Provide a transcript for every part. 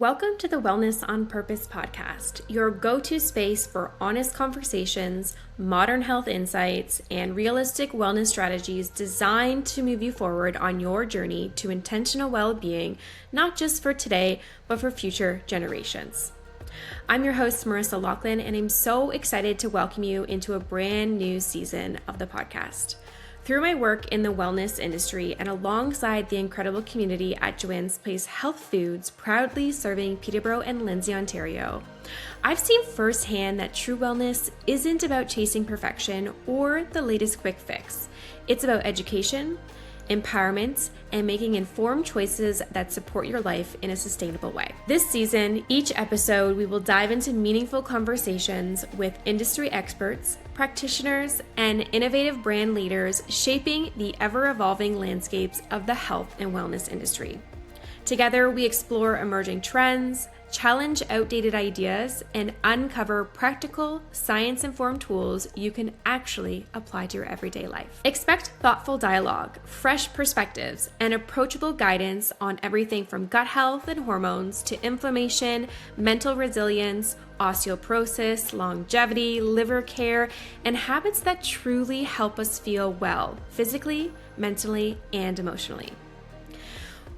Welcome to the Wellness on Purpose podcast, your go-to space for honest conversations, modern health insights, and realistic wellness strategies designed to move you forward on your journey to intentional well-being, not just for today, but for future generations. I'm your host, Marissa Laughlin, and I'm so excited to welcome you into a brand new season of the podcast. Through my work in the wellness industry and alongside the incredible community at Joanne's Place Health Foods, proudly serving Peterborough and Lindsay, Ontario, I've seen firsthand that true wellness isn't about chasing perfection or the latest quick fix. It's about education, empowerment, and making informed choices that support your life in a sustainable way. This season, each episode, we will dive into meaningful conversations with industry experts, practitioners, and innovative brand leaders shaping the ever-evolving landscapes of the health and wellness industry. Together, we explore emerging trends, challenge outdated ideas, and uncover practical, science-informed tools you can actually apply to your everyday life. Expect thoughtful dialogue, fresh perspectives, and approachable guidance on everything from gut health and hormones to inflammation, mental resilience, osteoporosis, longevity, liver care, and habits that truly help us feel well, physically, mentally, and emotionally.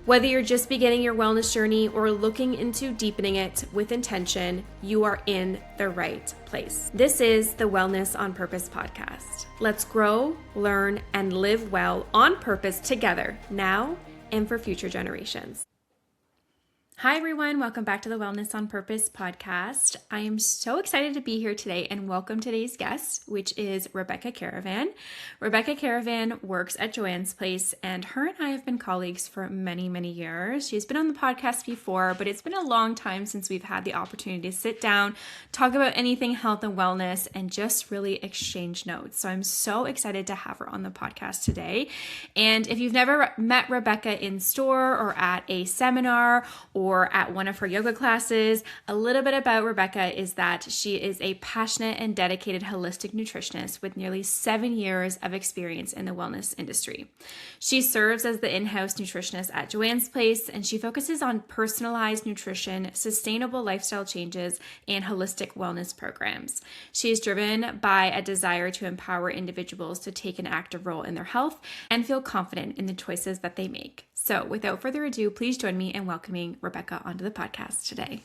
Whether you're just beginning your wellness journey or looking into deepening it with intention, you are in the right place. This is the Wellness on Purpose podcast. Let's grow, learn, and live well on purpose together now and for future generations. Hi everyone, welcome back to the Wellness on Purpose podcast. I am so excited to be here today and welcome today's guest, which is Rebecca Kerrivan. Rebecca Kerrivan works at Joanne's Place and her and I have been colleagues for many, many years. She's been on the podcast before, but it's been a long time since we've had the opportunity to sit down, talk about anything health and wellness, and just really exchange notes. So I'm so excited to have her on the podcast today. And if you've never met Rebecca in store or at a seminar or at one of her yoga classes, a little bit about Rebecca is that she is a passionate and dedicated holistic nutritionist with nearly 7 years of experience in the wellness industry. She serves as the in-house nutritionist at Joanne's Place, and she focuses on personalized nutrition, sustainable lifestyle changes, and holistic wellness programs. She is driven by a desire to empower individuals to take an active role in their health and feel confident in the choices that they make. So without further ado, please join me in welcoming Rebecca onto the podcast today.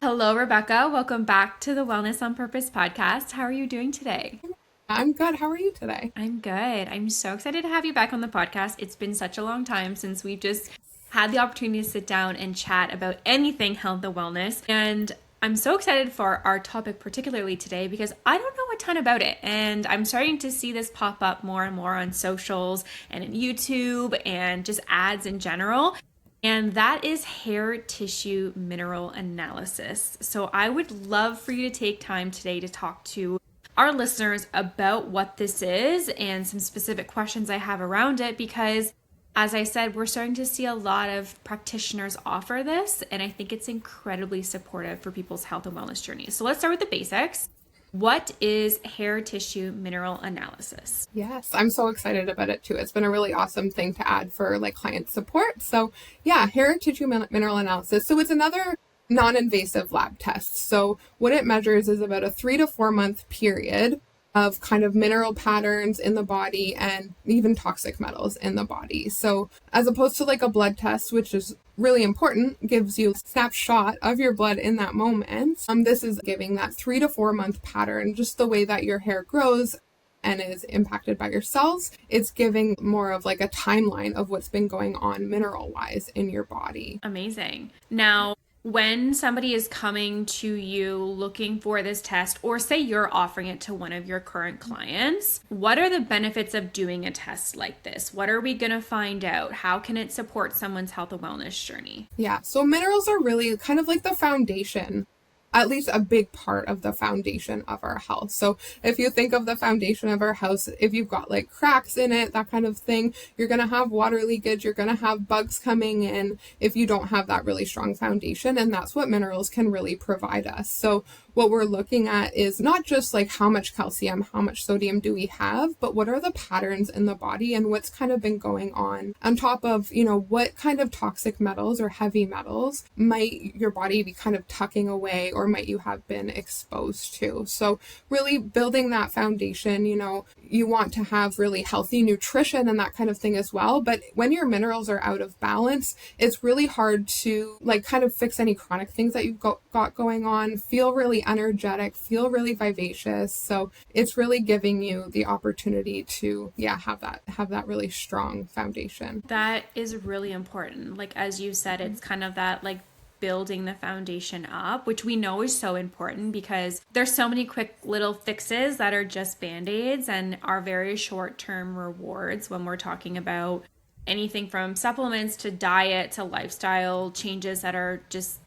Hello, Rebecca. Welcome back to the Wellness on Purpose podcast. How are you doing today? I'm good. How are you today? I'm good. I'm so excited to have you back on the podcast. It's been such a long time since we've just had the opportunity to sit down and chat about anything health and wellness. And I'm so excited for our topic particularly today because I don't know a ton about it, and I'm starting to see this pop up more and more on socials and in YouTube and just ads in general, and that is hair tissue mineral analysis. So I would love for you to take time today to talk to our listeners about what this is and some specific questions I have around it because as I said, we're starting to see a lot of practitioners offer this, and I think it's incredibly supportive for people's health and wellness journeys. So let's start with the basics. What is hair tissue mineral analysis? Yes, I'm so excited about it too. It's been a really awesome thing to add for client support. So yeah, hair tissue mineral analysis. So it's another non-invasive lab test. So what it measures is about a 3 to 4 month period of kind of mineral patterns in the body and even toxic metals in the body. So as opposed to a blood test, which is really important, gives you a snapshot of your blood in that moment. This is giving that 3 to 4 month pattern, just the way that your hair grows and is impacted by your cells. It's giving more of a timeline of what's been going on mineral wise in your body. Amazing. Now, when somebody is coming to you looking for this test, or say you're offering it to one of your current clients, what are the benefits of doing a test like this? What are we going to find out? How can it support someone's health and wellness journey? Yeah, so minerals are really kind of the foundation at least a big part of the foundation of our health. So if you think of the foundation of our house, if you've got like cracks in it, that kind of thing, you're going to have water leakage, you're going to have bugs coming in if you don't have that really strong foundation. And that's what minerals can really provide us. So what we're looking at is not just like how much calcium, how much sodium do we have, but what are the patterns in the body and what's kind of been going on top of, what kind of toxic metals or heavy metals might your body be kind of tucking away or might you have been exposed to. So really building that foundation, you want to have really healthy nutrition and that kind of thing as well. But when your minerals are out of balance, it's really hard to like kind of fix any chronic things that you've got going on, feel really energetic, feel really vivacious. So it's really giving you the opportunity to, have that really strong foundation. That is really important. Like, as you said, it's kind of that like building the foundation up, which we know is so important because there's so many quick little fixes that are just band-aids and are very short-term rewards when we're talking about anything from supplements to diet to lifestyle changes that are just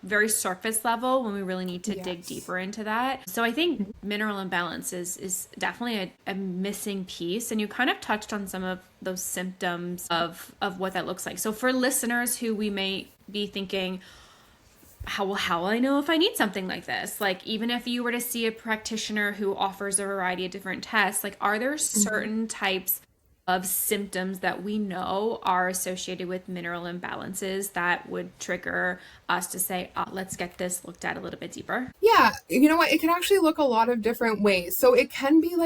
very surface level when we really need to dig deeper into that. So I think mineral imbalance is definitely a missing piece. And you kind of touched on some of those symptoms of what that looks like. So for listeners who we may be thinking, how will I know if I need something like this? Like, even if you were to see a practitioner who offers a variety of different tests, like, are there certain types of symptoms that we know are associated with mineral imbalances that would trigger us to say, let's get this looked at a little bit deeper? Yeah, you know what? It can actually look a lot of different ways. So it can be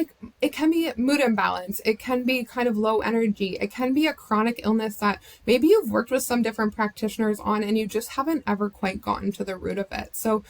mood imbalance. It can be kind of low energy. It can be a chronic illness that maybe you've worked with some different practitioners on and you just haven't ever quite gotten to the root of it. So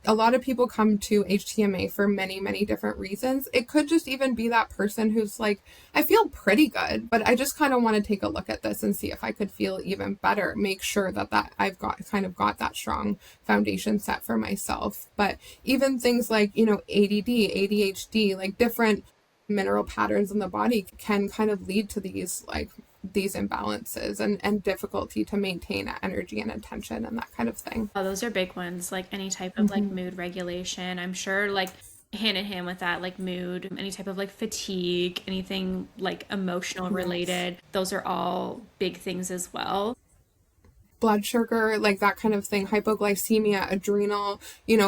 a lot of people come to HTMA for many, many different reasons. It could just even be that person who's like, I feel pretty good, but I just kind of want to take a look at this and see if I could feel even better. Make sure that I've got that strong foundation set for myself. But even things like, ADD, ADHD, like different mineral patterns in the body can kind of lead to these imbalances and difficulty to maintain energy and attention and that kind of thing. Oh, those are big ones. Like any type of like mood regulation, I'm sure, like hand in hand with that, like mood, any type of like fatigue, anything like emotional related, those are all big things as well. Blood sugar, like that kind of thing, hypoglycemia, adrenal,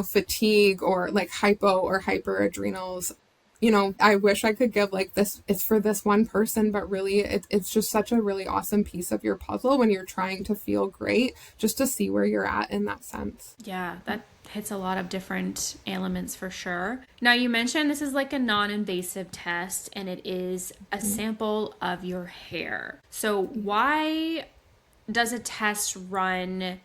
fatigue, or like hypo or hyperadrenals. I wish I could give like this, it's for this one person, but really it's just such a really awesome piece of your puzzle when you're trying to feel great, just to see where you're at in that sense. Yeah, that hits a lot of different elements for sure. Now, you mentioned this is like a non-invasive test and it is a sample of your hair. So why does a test run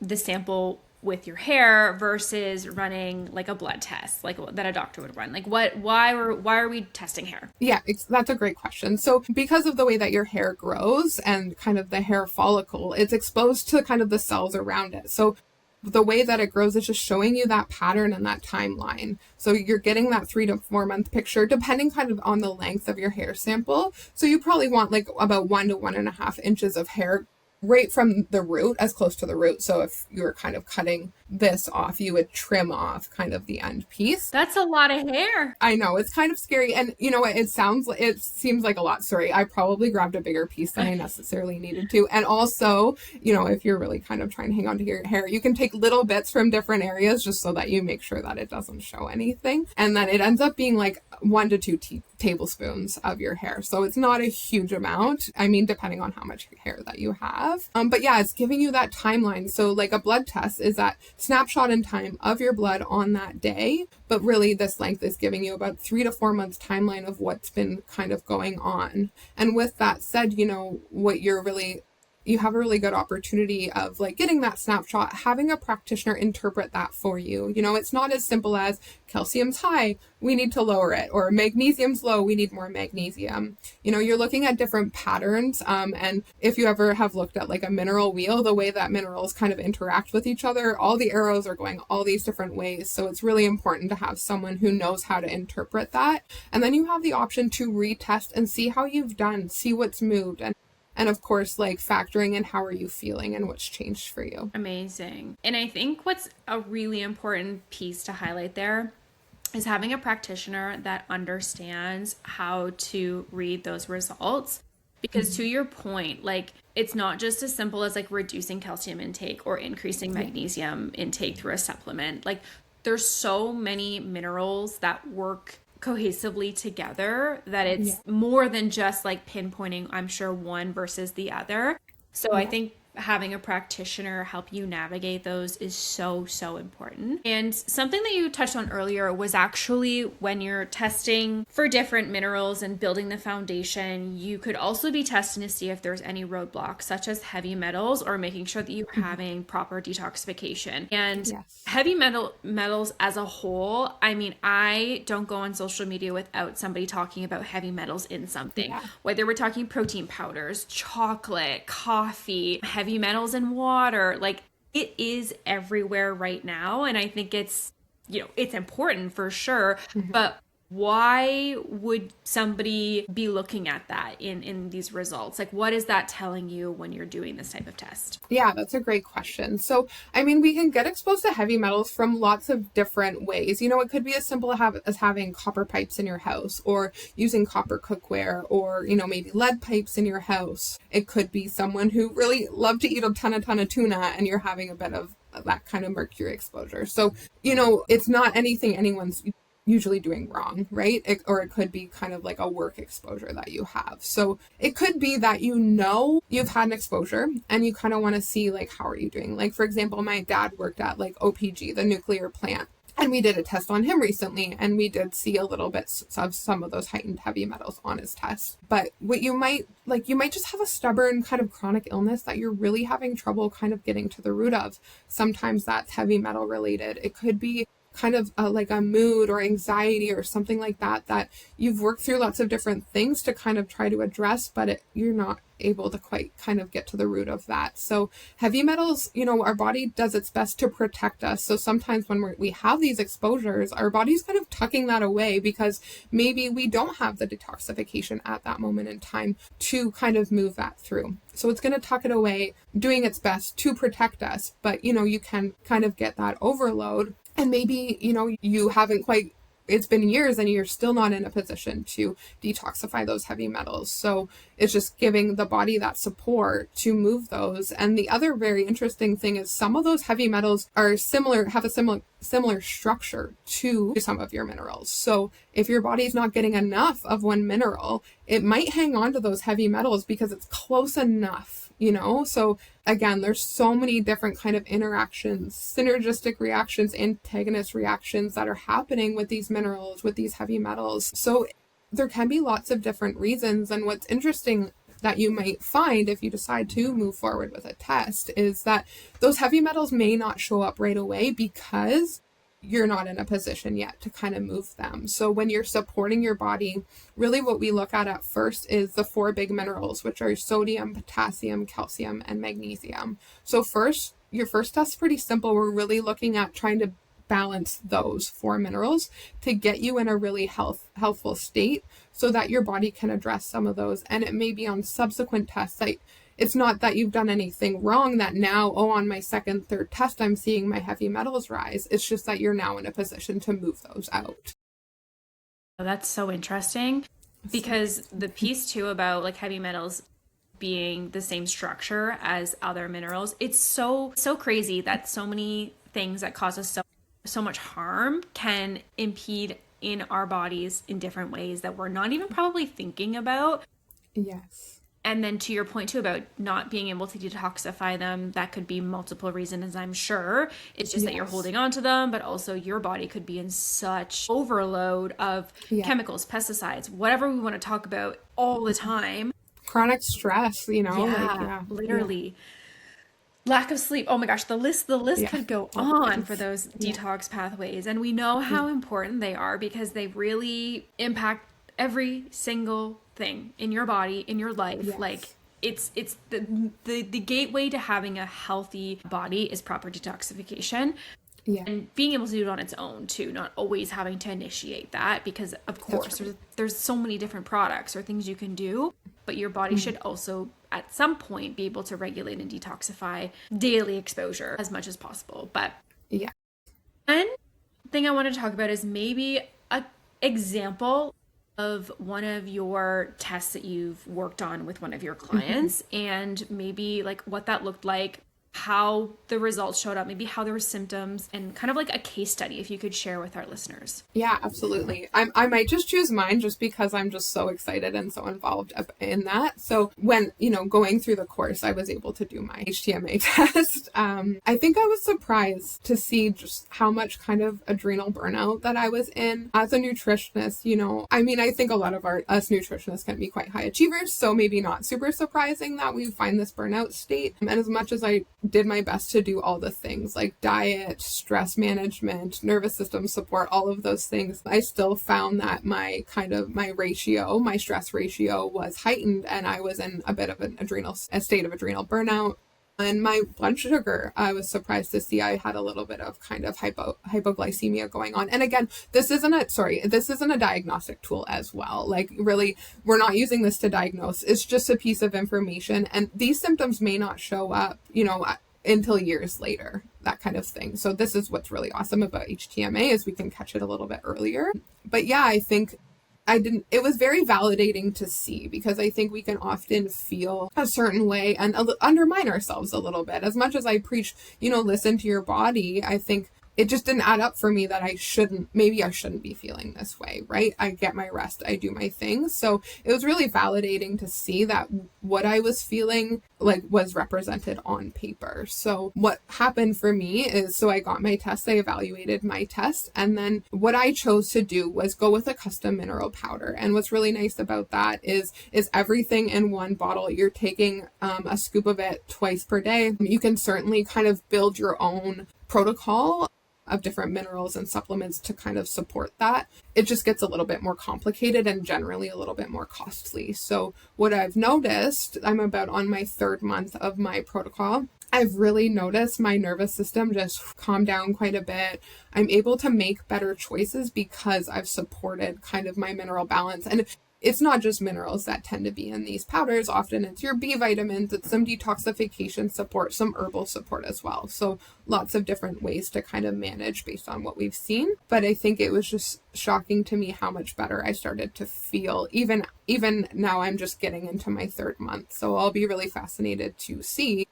the sample with your hair versus running like a blood test, like that a doctor would run? Like why are we testing hair? Yeah, that's a great question. So because of the way that your hair grows and kind of the hair follicle, it's exposed to kind of the cells around it. So the way that it grows is just showing you that pattern and that timeline. So you're getting that 3 to 4 month picture, depending kind of on the length of your hair sample. So you probably want like about 1 to 1.5 inches of hair right from the root, as close to the root. So if you were kind of cutting this off, you would trim off kind of the end piece. That's a lot of hair. I know, it's kind of scary. And you know what? It seems like a lot. Sorry, I probably grabbed a bigger piece than I necessarily needed to. And also, if you're really kind of trying to hang on to your hair, you can take little bits from different areas just so that you make sure that it doesn't show anything. And then it ends up being like 1 to 2 tablespoons of your hair. So it's not a huge amount. I mean, depending on how much hair that you have. But yeah, it's giving you that timeline. So like a blood test is that snapshot in time of your blood on that day. But really this length is giving you about 3 to 4 months timeline of what's been kind of going on. And with that said, you have a really good opportunity of like getting that snapshot, having a practitioner interpret that for you. It's not as simple as calcium's high, we need to lower it, or magnesium's low, we need more magnesium. You're looking at different patterns. And if you ever have looked at like a mineral wheel, the way that minerals kind of interact with each other, all the arrows are going all these different ways. So it's really important to have someone who knows how to interpret that. And then you have the option to retest and see how you've done, see what's moved. And And of course, like factoring in how are you feeling and what's changed for you. Amazing. And I think what's a really important piece to highlight there is having a practitioner that understands how to read those results. Because to your point, like it's not just as simple as like reducing calcium intake or increasing magnesium intake through a supplement. Like there's so many minerals that work cohesively together that it's more than just like pinpointing, I'm sure, one versus the other. So I think having a practitioner help you navigate those is so important. And something that you touched on earlier was actually when you're testing for different minerals and building the foundation, you could also be testing to see if there's any roadblocks, such as heavy metals, or making sure that you're having proper detoxification. And heavy metals as a whole, I mean, I don't go on social media without somebody talking about heavy metals in something, whether we're talking protein powders, chocolate, coffee, heavy metals in water. Like it is everywhere right now. And I think it's, it's important for sure, but why would somebody be looking at that in these results? Like, what is that telling you when you're doing this type of test? Yeah, that's a great question. So, I mean, we can get exposed to heavy metals from lots of different ways. It could be as simple as having copper pipes in your house, or using copper cookware, or, maybe lead pipes in your house. It could be someone who really loved to eat a ton of tuna and you're having a bit of that kind of mercury exposure. So, it's not anything anyone's usually doing wrong, right? Or it could be kind of like a work exposure that you have. So it could be that you've had an exposure and you kind of want to see like, how are you doing? Like, for example, my dad worked at like OPG, the nuclear plant, and we did a test on him recently, and we did see a little bit of some of those heightened heavy metals on his test. But what you might just have a stubborn kind of chronic illness that you're really having trouble kind of getting to the root of. Sometimes that's heavy metal related. It could be kind of like a mood or anxiety or something like that you've worked through lots of different things to kind of try to address, but you're not able to quite kind of get to the root of that. So heavy metals, our body does its best to protect us. So sometimes when we have these exposures, our body's kind of tucking that away because maybe we don't have the detoxification at that moment in time to kind of move that through. So it's going to tuck it away, doing its best to protect us. But, you can kind of get that overload. And maybe, you haven't quite, it's been years and you're still not in a position to detoxify those heavy metals. So it's just giving the body that support to move those. And the other very interesting thing is some of those heavy metals have a similar structure to some of your minerals. So if your body's not getting enough of one mineral, it might hang on to those heavy metals because it's close enough. So again, there's so many different kind of interactions, synergistic reactions, antagonist reactions that are happening with these minerals, with these heavy metals. So there can be lots of different reasons. And what's interesting that you might find if you decide to move forward with a test is that those heavy metals may not show up right away because you're not in a position yet to kind of move them. So when you're supporting your body, really what we look at first is the 4 big minerals, which are sodium, potassium, calcium, and magnesium. So your first test's pretty simple. We're really looking at trying to balance those 4 minerals to get you in a really healthful state so that your body can address some of those. And it may be on subsequent tests that it's not that you've done anything wrong that now, on my second, third test, I'm seeing my heavy metals rise. It's just that you're now in a position to move those out. Oh, that's so interesting because the piece too about like heavy metals being the same structure as other minerals, it's so crazy that so many things that cause us so much harm can impede in our bodies in different ways that we're not even probably thinking about. Yes. And then to your point too about not being able to detoxify them, that could be multiple reasons, I'm sure. It's just that you're holding on to them, but also your body could be in such overload of chemicals, pesticides, whatever we want to talk about all the time. Chronic stress, Literally. Lack of sleep. Oh my gosh, the list could go on for those detox pathways. And we know how important they are because they really impact every single thing in your body, in your life. Like it's the gateway to having a healthy body is proper detoxification. And being able to do it on its own too, not always having to initiate that because of course there's so many different products or things you can do. but your body should also at some point be able to regulate and detoxify daily exposure as much as possible. But yeah. one thing I want to talk about is maybe a example of one of your tests that you've worked on with one of your clients, and maybe like what that looked like, how the results showed up, maybe how there were symptoms, and kind of like a case study if you could share with our listeners. Yeah, absolutely. I might just choose mine just because I'm just so excited and so involved in that. So when, going through the course, I was able to do my HTMA test. I think I was surprised to see just how much kind of adrenal burnout that I was in as a nutritionist. I think a lot of us nutritionists can be quite high achievers, so maybe not super surprising that we find this burnout state. And as much as I did my best to do all the things like diet, stress management, nervous system support, all of those things, I still found that my stress ratio was heightened, and I was in a bit of a state of adrenal burnout. And my blood sugar, I was surprised to see I had a little bit of kind of hypoglycemia going on. And again, this isn't a diagnostic tool as well. Like really, we're not using this to diagnose. It's just a piece of information. And these symptoms may not show up, until years later, that kind of thing. So this is what's really awesome about HTMA is we can catch it a little bit earlier. But yeah, I think it was very validating to see, because I think we can often feel a certain way and undermine ourselves a little bit. As much as I preach, listen to your body, I think it just didn't add up for me that I shouldn't be feeling this way, right? I get my rest, I do my things. So it was really validating to see that what I was feeling was represented on paper. So what happened for me is, so I got my test, I evaluated my test, and then what I chose to do was go with a custom mineral powder. And what's really nice about that is everything in one bottle. You're taking a scoop of it twice per day. You can certainly kind of build your own protocol of different minerals and supplements to kind of support that. It just gets a little bit more complicated and generally a little bit more costly. So what I've noticed, I'm about on my 3rd month of my protocol, I've really noticed my nervous system just calm down quite a bit. I'm able to make better choices because I've supported kind of my mineral balance. And it's not just minerals that tend to be in these powders. Often it's your B vitamins, it's some detoxification support, some herbal support as well. So lots of different ways to kind of manage based on what we've seen. But I think it was just shocking to me how much better I started to feel. Even now I'm just getting into my 3rd month. So I'll be really fascinated to see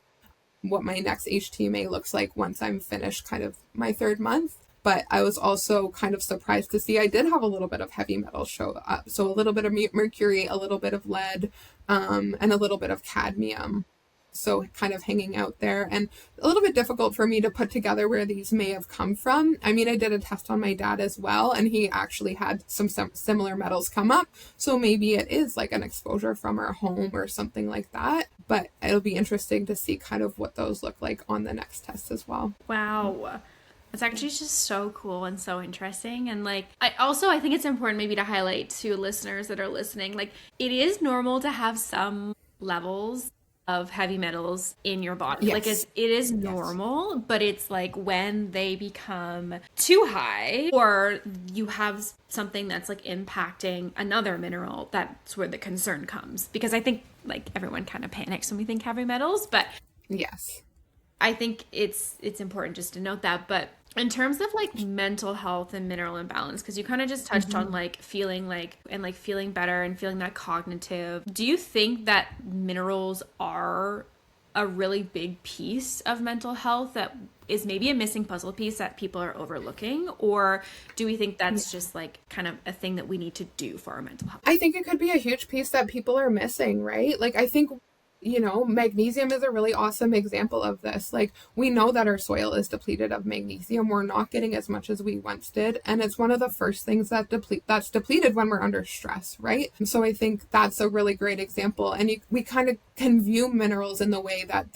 what my next HTMA looks like once I'm finished kind of my 3rd month. But I was also kind of surprised to see I did have a little bit of heavy metals show up. So a little bit of mercury, a little bit of lead, and a little bit of cadmium. So kind of hanging out there, and a little bit difficult for me to put together where these may have come from. I mean, I did a test on my dad as well, and he actually had some similar metals come up. So maybe it is like an exposure from our home or something like that. But it'll be interesting to see kind of what those look like on the next test as well. Wow. It's actually just so cool and so interesting. And I think it's important maybe to highlight to listeners that are listening, it is normal to have some levels of heavy metals in your body. Yes. It is normal, but it's when they become too high or you have something that's impacting another mineral, that's where the concern comes. Because I think everyone kind of panics when we think heavy metals, but yes, I think it's important just to note that. But in terms of mental health and mineral imbalance, because you kind of just touched on feeling feeling better and feeling that cognitive, do you think that minerals are a really big piece of mental health that is maybe a missing puzzle piece that people are overlooking? Or do we think that's just kind of a thing that we need to do for our mental health? I think it could be a huge piece that people are missing, right? I think magnesium is a really awesome example of this. We know that our soil is depleted of magnesium. We're not getting as much as we once did. And it's one of the first things that's depleted when we're under stress, right? So I think that's a really great example. And we kind of can view minerals in the way that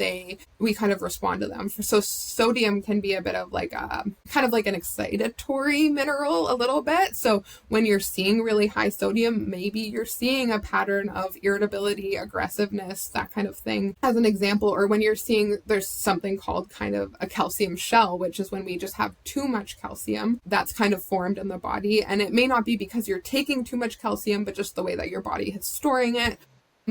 we kind of respond to them. So sodium can be a bit of an excitatory mineral a little bit. So when you're seeing really high sodium, maybe you're seeing a pattern of irritability, aggressiveness, that kind of thing as an example. Or when you're seeing there's something called kind of a calcium shell, which is when we just have too much calcium that's kind of formed in the body. And it may not be because you're taking too much calcium, but just the way that your body is storing it.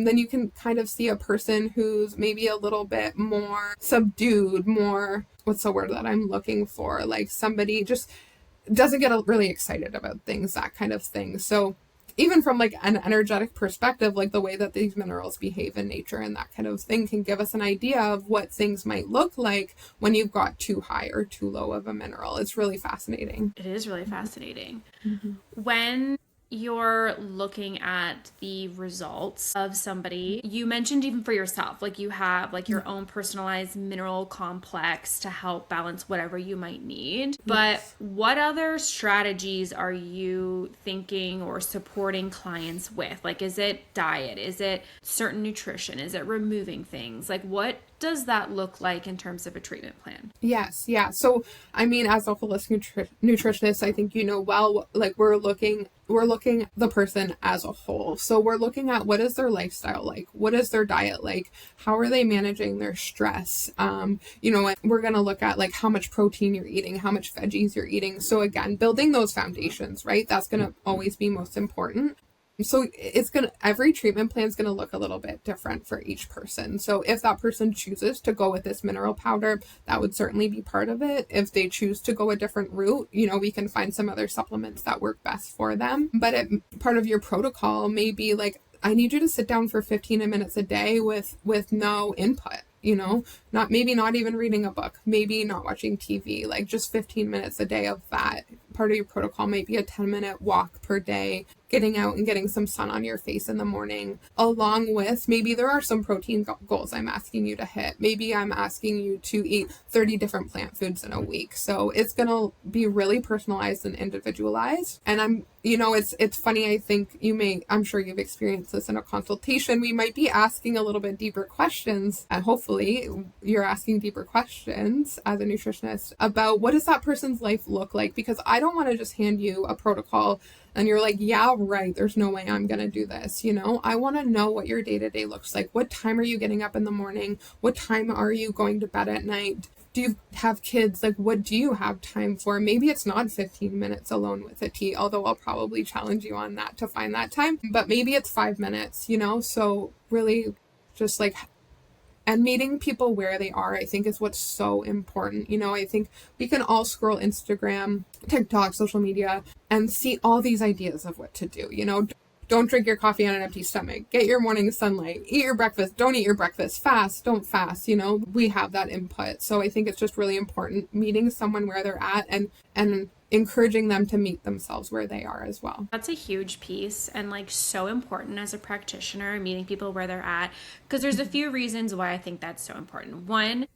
then you can kind of see a person who's maybe a little bit more subdued, more, what's the word that I'm looking for? Like somebody just doesn't get really excited about things, that kind of thing. So even from like an energetic perspective, like the way that these minerals behave in nature and that kind of thing can give us an idea of what things might look like when you've got too high or too low of a mineral. It's really fascinating. It is really fascinating. When you're looking at the results of somebody, you mentioned even for yourself, like you have like your own personalized mineral complex to help balance whatever you might need. But what other strategies are you thinking or supporting clients with? Like, is it diet? Is it certain nutrition? Is it removing things? Like, what does that look like in terms of a treatment plan? Yes. Yeah. So, I mean, as a holistic nutritionist, I think, well, like we're looking the person as a whole. So we're looking at what is their lifestyle like? What is their diet like? How are they managing their stress? We're going to look at like how much protein you're eating, how much veggies you're eating. So again, building those foundations, right? That's going to always be most important. So every treatment plan is going to look a little bit different for each person. So if that person chooses to go with this mineral powder, that would certainly be part of it. If they choose to go a different route, we can find some other supplements that work best for them. But part of your protocol may be like, I need you to sit down for 15 minutes a day with no input. Not even reading a book, maybe not watching TV, like just 15 minutes a day of that. Part of your protocol might be a 10-minute walk per day, getting out and getting some sun on your face in the morning, along with maybe there are some protein goals I'm asking you to hit. Maybe I'm asking you to eat 30 different plant foods in a week. So it's going to be really personalized and individualized. And it's funny. I think I'm sure you've experienced this in a consultation. We might be asking a little bit deeper questions, and hopefully you're asking deeper questions as a nutritionist about what does that person's life look like? Because I don't want to just hand you a protocol and you're like, yeah, right, there's no way I'm going to do this. I want to know what your day-to-day looks like. What time are you getting up in the morning? What time are you going to bed at night? Do you have kids? Like, what do you have time for? Maybe it's not 15 minutes alone with a tea, although I'll probably challenge you on that to find that time. But maybe it's 5 minutes, So really just like, and meeting people where they are, I think is what's so important. I think we can all scroll Instagram, TikTok, social media, and see all these ideas of what to do. Don't drink your coffee on an empty stomach. Get your morning sunlight. Eat your breakfast. Don't eat your breakfast. Fast. Don't fast. We have that input. So I think it's just really important meeting someone where they're at and encouraging them to meet themselves where they are as well. That's a huge piece and like so important as a practitioner, meeting people where they're at, because there's a few reasons why I think that's so important. One,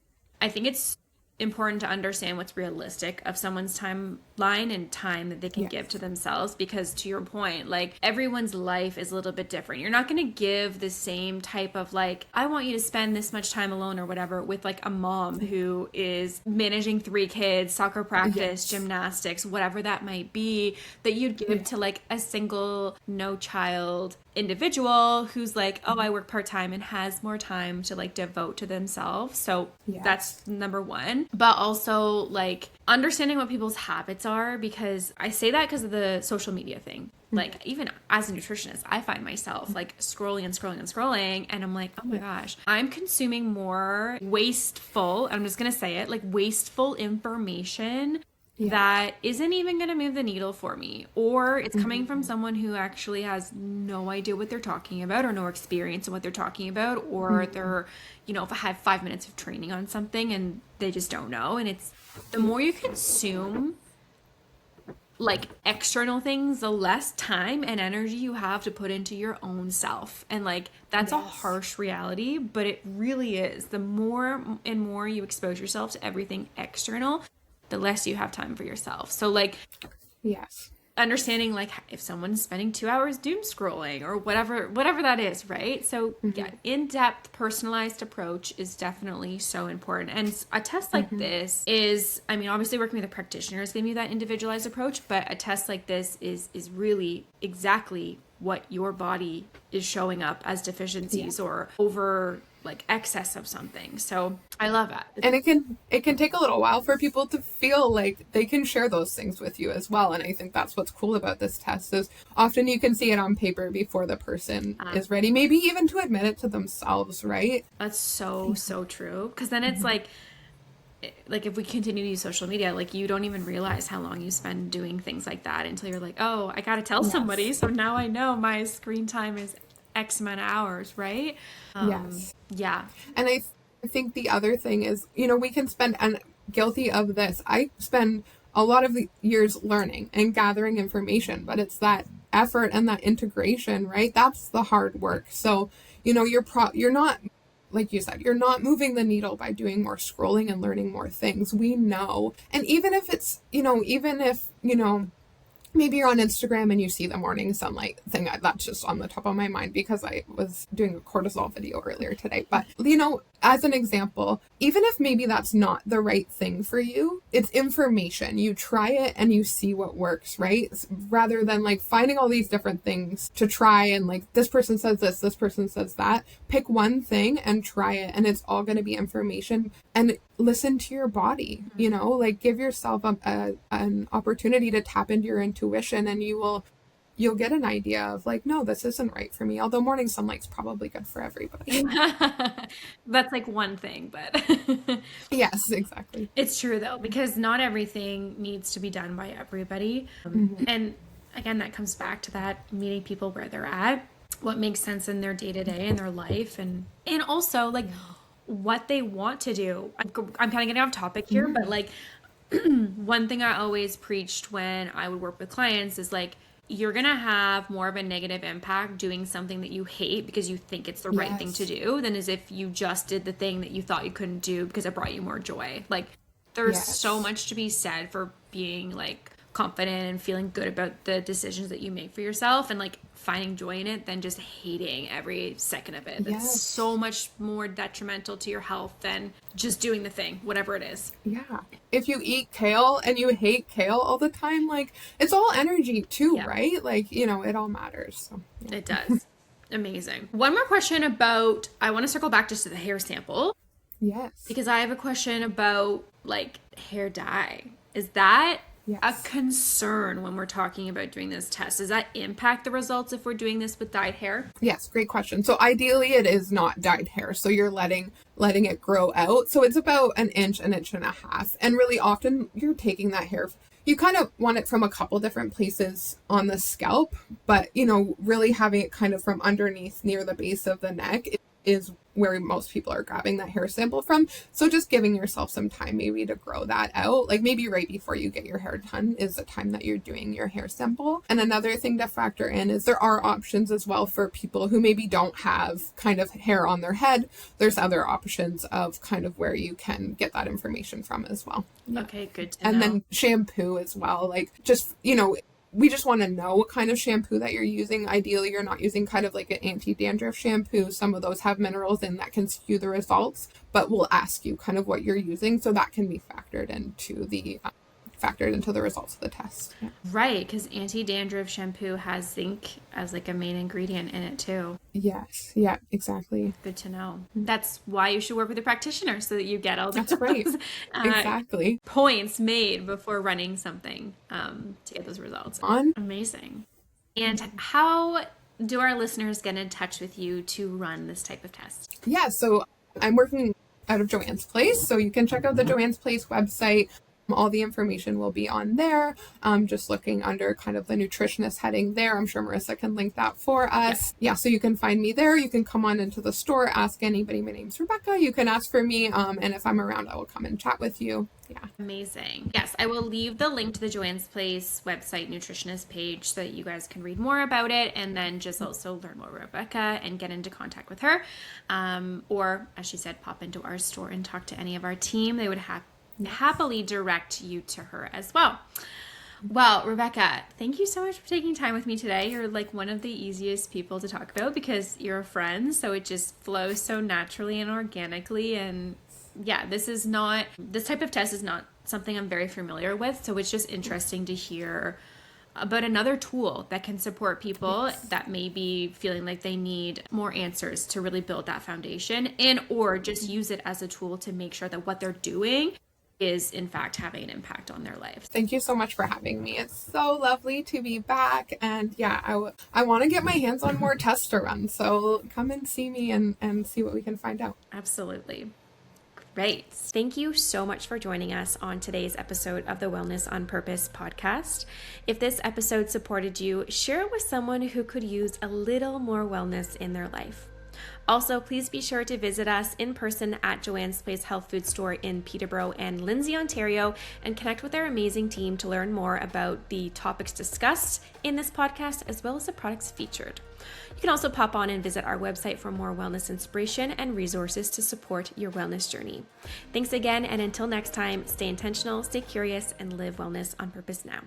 I think it's important to understand what's realistic of someone's timeline and time that they can give to themselves, because to your point, like everyone's life is a little bit different. You're not going to give the same type of like, I want you to spend this much time alone or whatever with like a mom who is managing 3 kids, soccer practice, gymnastics, whatever that might be, that you'd give to like a single no child individual who's like, oh, I work part-time and has more time to like devote to themselves. So that's number one. But also like understanding what people's habits are, because I say that because of the social media thing. Like even as a nutritionist, I find myself like scrolling and I'm like, oh my gosh, I'm consuming more wasteful, I'm just gonna say it, like wasteful information that isn't even going to move the needle for me, or it's coming from someone who actually has no idea what they're talking about or no experience in what they're talking about, or they're, if I have 5 minutes of training on something and they just don't know. And it's the more you consume like external things, the less time and energy you have to put into your own self. And like, that's a harsh reality, but it really is. The more and more you expose yourself to everything external, the less you have time for yourself. So like, understanding like if someone's spending 2 hours doom scrolling or whatever that is, right? So in-depth personalized approach is definitely so important. And a test like this is, I mean, obviously working with a practitioner is giving you that individualized approach, but a test like this is really exactly what your body is showing up as deficiencies or over like excess of something. So I love that. And it can take a little while for people to feel like they can share those things with you as well. And I think that's what's cool about this test is often you can see it on paper before the person is ready, maybe even to admit it to themselves, right? That's so true. Because then it's like if we continue to use social media, like you don't even realize how long you spend doing things like that until you're like, oh, I got to tell somebody. So now I know my screen time is X amount of hours, right? Yes. Yeah. And I think the other thing is, you know, we can spend, and guilty of this, I spend a lot of the years learning and gathering information, but it's that effort and that integration, right? That's the hard work. So, you know, you're not, like you said, you're not moving the needle by doing more scrolling and learning more things. We know. And even if it's, you know, maybe you're on Instagram and you see the morning sunlight thing. That's just on the top of my mind because I was doing a cortisol video earlier today. But, you know, as an example, even if maybe that's not the right thing for you, it's information. You try it and you see what works, right? Rather than like finding all these different things to try and like this person says this person says that. Pick one thing and try it, and it's all going to be information. And listen to your body, you know, like give yourself an opportunity to tap into your intuition, and you'll get an idea of like, no, this isn't right for me. Although morning sunlight's probably good for everybody. That's like one thing, but yes, exactly. It's true though, because not everything needs to be done by everybody. And again, that comes back to that meeting people where they're at, what makes sense in their day-to-day and their life, and also like what they want to do. I'm kind of getting off topic here, but like one thing I always preached when I would work with clients is like, you're going to have more of a negative impact doing something that you hate because you think it's the right thing to do than as if you just did the thing that you thought you couldn't do because it brought you more joy. Like there's so much to be said for being like confident and feeling good about the decisions that you make for yourself and like finding joy in it than just hating every second of it. It's so much more detrimental to your health than just doing the thing, whatever it is. Yeah. If you eat kale and you hate kale all the time, like it's all energy too, right? Like, you know, it all matters. So, It does. Amazing. One more question about, I want to circle back just to the hair sample. Yes. Because I have a question about like hair dye. Is that a concern when we're talking about doing this test? Does that impact the results if we're doing this with dyed hair? Yes, great question. So ideally it is not dyed hair. So you're letting it grow out. So it's about an inch and a half. And really often you're taking that hair, you kind of want it from a couple different places on the scalp, but you know, really having it kind of from underneath near the base of the neck is where most people are grabbing that hair sample from. So just giving yourself some time maybe to grow that out, like maybe right before you get your hair done is the time that you're doing your hair sample. And another thing to factor in is there are options as well for people who maybe don't have kind of hair on their head. There's other options of kind of where you can get that information from as well. Okay, good to know. And then shampoo as well, like just, you know, we just want to know what kind of shampoo that you're using. Ideally, you're not using kind of like an anti-dandruff shampoo. Some of those have minerals in that can skew the results, but we'll ask you kind of what you're using so that can be factored into the results of the test. Yeah. Right, because anti-dandruff shampoo has zinc as like a main ingredient in it too. Yes, yeah, exactly. Good to know. That's why you should work with a practitioner so that you get all That's right. Exactly. Points made before running something to get those results. Amazing. And how do our listeners get in touch with you to run this type of test? Yeah, so I'm working out of Joanne's Place, so you can check out the Joanne's Place website. All the information will be on there. Just looking under kind of the nutritionist heading there. I'm sure Marissa can link that for us. Yeah, so you can find me there. You can come on into the store, ask anybody. My name's Rebecca. You can ask for me. And if I'm around, I will come and chat with you. Yeah. Amazing. Yes, I will leave the link to the Joanne's Place website nutritionist page so that you guys can read more about it and then just also learn more about Rebecca and get into contact with her. Or, as she said, pop into our store and talk to any of our team. They would happily direct you to her as well. Well, Rebecca, thank you so much for taking time with me today. You're like one of the easiest people to talk about because you're a friend, so it just flows so naturally and organically. And yeah, this type of test is not something I'm very familiar with, so it's just interesting to hear about another tool that can support people that may be feeling like they need more answers to really build that foundation, and or just use it as a tool to make sure that what they're doing is in fact having an impact on their life. Thank you so much for having me. It's so lovely to be back. And yeah, I want to get my hands on more tests to run. So come and see me and see what we can find out. Absolutely. Great. Thank you so much for joining us on today's episode of the Wellness on Purpose podcast. If this episode supported you, share it with someone who could use a little more wellness in their life. Also, please be sure to visit us in person at Joanne's Place Health Food Store in Peterborough and Lindsay, Ontario, and connect with our amazing team to learn more about the topics discussed in this podcast, as well as the products featured. You can also pop on and visit our website for more wellness inspiration and resources to support your wellness journey. Thanks again, and until next time, stay intentional, stay curious, and live wellness on purpose now.